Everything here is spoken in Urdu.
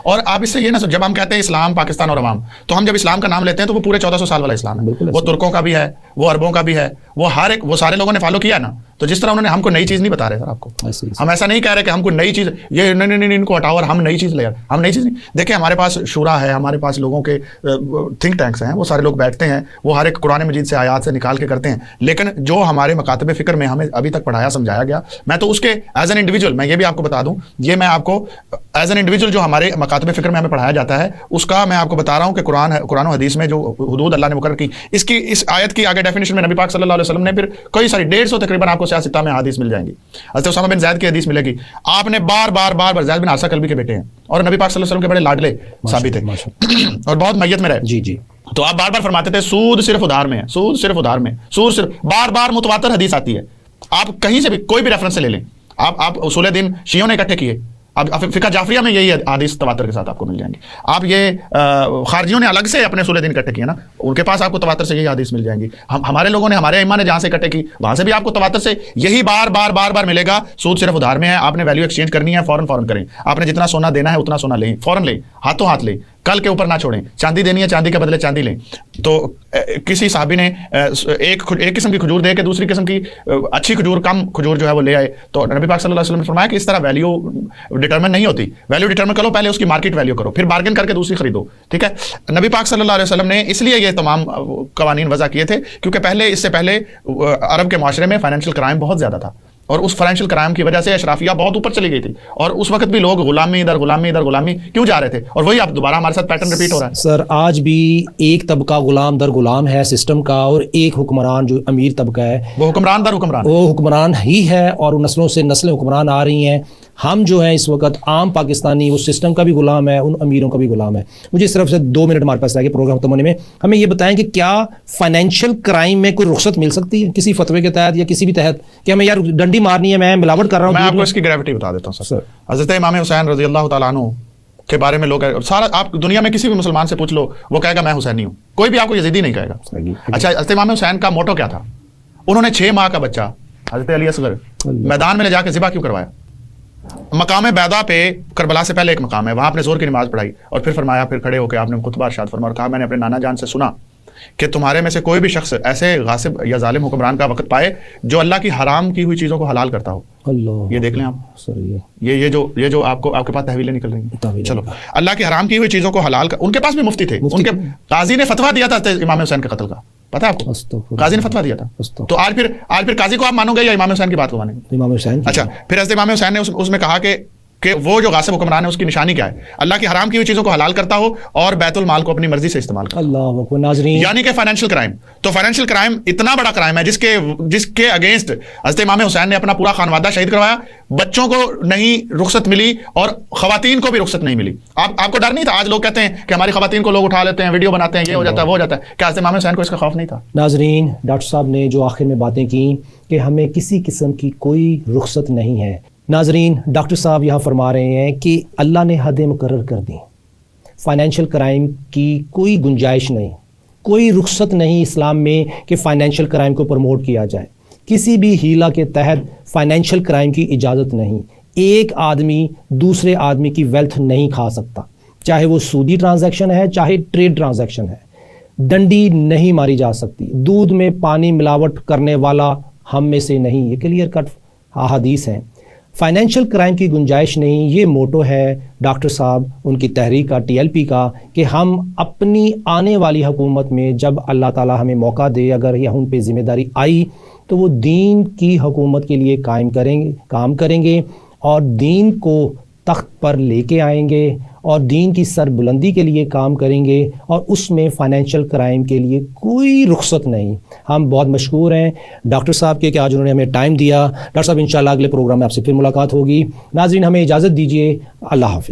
اور آپ اس سے یہ نہ جب ہم کہتے ہیں اسلام پاکستان اور عوام، تو ہم جب اسلام کا نام لیتے ہیں تو وہ پورے 1400 سال والا اسلام ہے، وہ ترکوں کا بھی ہے، وہ عربوں کا بھی ہے، وہ ہر ایک وہ سارے لوگوں نے فالو کیا نا. تو جس طرح انہوں نے ہم کو نئی چیز نہیں بتا رہے سر آپ کو، ہم ایسا نہیں کہہ رہے کہ ہم کو نئی چیز یہ نہیں ان کو ہٹاؤ اور ہم نئی چیز لے آئے. ہم نئی چیز نہیں، دیکھیں ہمارے پاس شورا ہے، ہمارے پاس لوگوں کے تھنک ٹینکس ہیں، وہ سارے لوگ بیٹھتے ہیں، وہ ہر ایک قرآن مجید سے آیات سے نکال کے کرتے ہیں. لیکن جو ہمارے مکاتب فکر میں ہمیں ابھی تک پڑھایا سمجھایا گیا، میں تو اس کے ایز این انڈیویجول میں یہ بھی آپ کو بتا دوں، یہ میں آپ کو ایز این انڈیویجول جو ہمارے مکاتب فکر میں ہمیں پڑھایا جاتا ہے اس کا میں آپ کو بتا رہا ہوں کہ قرآن و حدیث میں جو حدود اللہ نے مقرر کی، اس آیت کی آگے ڈیفینیشن میں نبی پاک صلی اللہ علیہ وسلم نے پھر کئی ساری 150 تقریباً آپ کو سیاستہ میں حدیث مل جائیں گی. حضرت اسامہ بن زید کی حدیث ملے گی، آپ نے بار بار زید بن حارثہ کلبی کے بیٹے ہیں اور نبی پاک صلی اللہ علیہ وسلم کے بڑے لاڈلے صحابی تھے اور بہت میت میں رہے. جی تو آپ بار فرماتے تھے سود صرف ادھار میں ہے، سود صرف ادھار میں، سود صرف بار متواتر حدیث آتی ہے. آپ کہیں سے بھی کوئی بھی ریفرنس سے لے لیں، آپ اصول دین شیعوں نے اکٹھے کیے، اب فقہ جعفریہ میں یہی حدیث تواتر کے ساتھ آپ کو مل جائیں گے. آپ یہ خارجیوں نے الگ سے اپنے اصول دین اکٹھے کیے نا، ان کے پاس آپ کو تواتر سے یہی حدیث مل جائیں گی. ہمارے لوگوں نے ہمارے ائمہ نے جہاں سے اکٹھے کی وہاں سے بھی آپ کو تواتر سے یہی بار ملے گا. سود صرف ادھار میں ہے، آپ نے ویلیو ایکسچینج کرنی ہے فوراً کریں، آپ نے جتنا سونا دینا ہے اتنا سونا لیں، فوراً لیں، ہاتھوں ہاتھ لیں، کل کے اوپر نہ چھوڑیں. چاندی دینی ہے چاندی کے بدلے چاندی لیں. تو کسی صحابی نے ایک قسم کی کھجور دے کے دوسری قسم کی اچھی کھجور کم کھجور جو ہے وہ لے آئے. تو نبی پاک صلی اللہ علیہ وسلم نے فرمایا کہ اس طرح ویلیو ڈیٹرمن نہیں ہوتی، ویلیو ڈیٹرمن کرو پہلے اس کی مارکیٹ ویلیو کرو، پھر بارگن کر کے دوسری خریدو. ٹھیک ہے، نبی پاک صلی اللہ علیہ وسلم نے اس لیے یہ تمام قوانین وضع کیے تھے کیونکہ اس سے پہلے عرب کے معاشرے میں فائنینشیل کرائم بہت زیادہ تھا اور اس فائنینشیل کرائم کی وجہ سے اشرافیہ بہت اوپر چلی گئی تھی اور اس وقت بھی لوگ غلامی ادھر غلامی کیوں جا رہے تھے. اور وہی اب دوبارہ ہمارے ساتھ پیٹرن ریپیٹ ہو رہا ہے. سر آج بھی ایک طبقہ غلام در غلام ہے سسٹم کا، اور ایک حکمران جو امیر طبقہ ہے وہ حکمران ہی ہے، اور نسلوں سے نسلیں حکمران آ رہی ہیں. ہم جو ہیں اس وقت عام پاکستانی اس سسٹم کا بھی غلام ہے، ان امیروں کا بھی غلام ہے. مجھے اس طرف سے 2 منٹ ہمارے پاس رہ گئے پروگرام ختم ہونے میں. ہمیں یہ بتائیں کہ کیا فائنینشیل کرائم میں کوئی رخصت مل سکتی ہے کسی فتوے کے تحت یا کسی بھی تحت کہ ہمیں یار ڈنڈی مارنی ہے، میں ملاوٹ کر رہا ہوں؟ میں آپ کو اس کی گریوٹی بتا دیتا ہوں سر. حضرت امام حسین رضی اللہ تعالیٰ عنہ کے بارے میں لوگ سارا آپ دنیا میں کسی بھی مسلمان سے پوچھ لو وہ کہے گا میں حسینی ہوں، کوئی بھی آپ کو یزیدی نہیں کہے گا. اچھا حضرت امام حسین کا موٹو کیا تھا؟ انہوں نے 6 ماہ کا بچہ حضرت علی اصغر میدان میں لے جا کے ذبح کیوں کروایا؟ مقام بیضا پہ کربلا سے پہلے ایک مقام ہے، وہاں آپ نے زور کی نماز پڑھائی اور پھر فرمایا، پھر کھڑے ہو کے آپ نے خطبہ ارشاد فرمایا اور کہا میں نے اپنے نانا جان سے سنا کہ تمہارے میں سے کوئی بھی شخص ایسے غاصب یا ظالم حکمران کا وقت پائے جو اللہ کی حرام کی ہوئی چیزوں کو حلال کرتا ہو. اللہ یہ دیکھ لیں آپ، یہ جو آپ کے پاس تحویلیں نکل رہی ہیں. چلو اللہ کی حرام کی ہوئی چیزوں کو حلال ان کے پاس بھی مفتی تھے، ان کے قاضی نے فتویٰ دیا تھا امام حسین کے قتل کا، پتہ ہے آپ کو؟ قاضی نے فتویٰ دیا تھا. تو آج پھر قاضی کو آپ مانو گے یا امام حسین کی بات کو مانیں گے؟ امام حسین. اچھا پھر حضرت امام حسین نے اس میں کہا کہ وہ جو غاصب حکمران ہے اس کی نشانی کیا ہے؟ اللہ کی حرام کی ہوئی چیزوں کو حلال کرتا ہو اور بیت المال کو اپنی مرضی سے استعمال کرتا. اللہ اکبر. ناظرین یعنی کہ فائنینشیل کرائم. تو فائنینشیل کرائم اتنا بڑا کرائم ہے جس کے اگینسٹ حضرت امام حسین نے اپنا پورا خانوادہ شہید کروایا. بچوں کو نہیں رخصت ملی اور خواتین کو بھی رخصت نہیں ملی. آپ کو ڈر نہیں تھا؟ آج لوگ کہتے ہیں کہ ہماری خواتین کو لوگ اٹھا لیتے ہیں، ویڈیو بناتے ہیں، یہ ہو جاتا ہے وہ ہو جاتا ہے. کیا حضرت امام حسین کو اس کا خوف نہیں تھا؟ ناظرین ڈاکٹر صاحب نے جو آخر میں باتیں کی کہ ہمیں کسی قسم کی کوئی رخصت نہیں ہے. ناظرین ڈاکٹر صاحب یہاں فرما رہے ہیں کہ اللہ نے حدیں مقرر کر دیں، فائنینشیل کرائم کی کوئی گنجائش نہیں، کوئی رخصت نہیں اسلام میں کہ فائنینشیل کرائم کو پروموٹ کیا جائے. کسی بھی ہیلا کے تحت فائنینشیل کرائم کی اجازت نہیں. ایک آدمی دوسرے آدمی کی ویلتھ نہیں کھا سکتا، چاہے وہ سودی ٹرانزیکشن ہے چاہے ٹریڈ ٹرانزیکشن ہے. ڈنڈی نہیں ماری جا سکتی. دودھ میں پانی ملاوٹ کرنے والا ہم میں سے نہیں، یہ کلیئر کٹ احادیث ہیں. فائنینشیل کرائم کی گنجائش نہیں، یہ موٹو ہے ڈاکٹر صاحب ان کی تحریک کا، TLP کا، کہ ہم اپنی آنے والی حکومت میں جب اللہ تعالیٰ ہمیں موقع دے، اگر یہ ہم پہ ذمہ داری آئی تو وہ دین کی حکومت کے لیے کام کریں گے اور دین کو تخت پر لے کے آئیں گے اور دین کی سر بلندی کے لیے کام کریں گے، اور اس میں فائنینشیل کرائم کے لیے کوئی رخصت نہیں. ہم بہت مشکور ہیں ڈاکٹر صاحب کے کہ آج انہوں نے ہمیں ٹائم دیا. ڈاکٹر صاحب انشاءاللہ اگلے پروگرام میں آپ سے پھر ملاقات ہوگی. ناظرین ہمیں اجازت دیجیے. اللہ حافظ.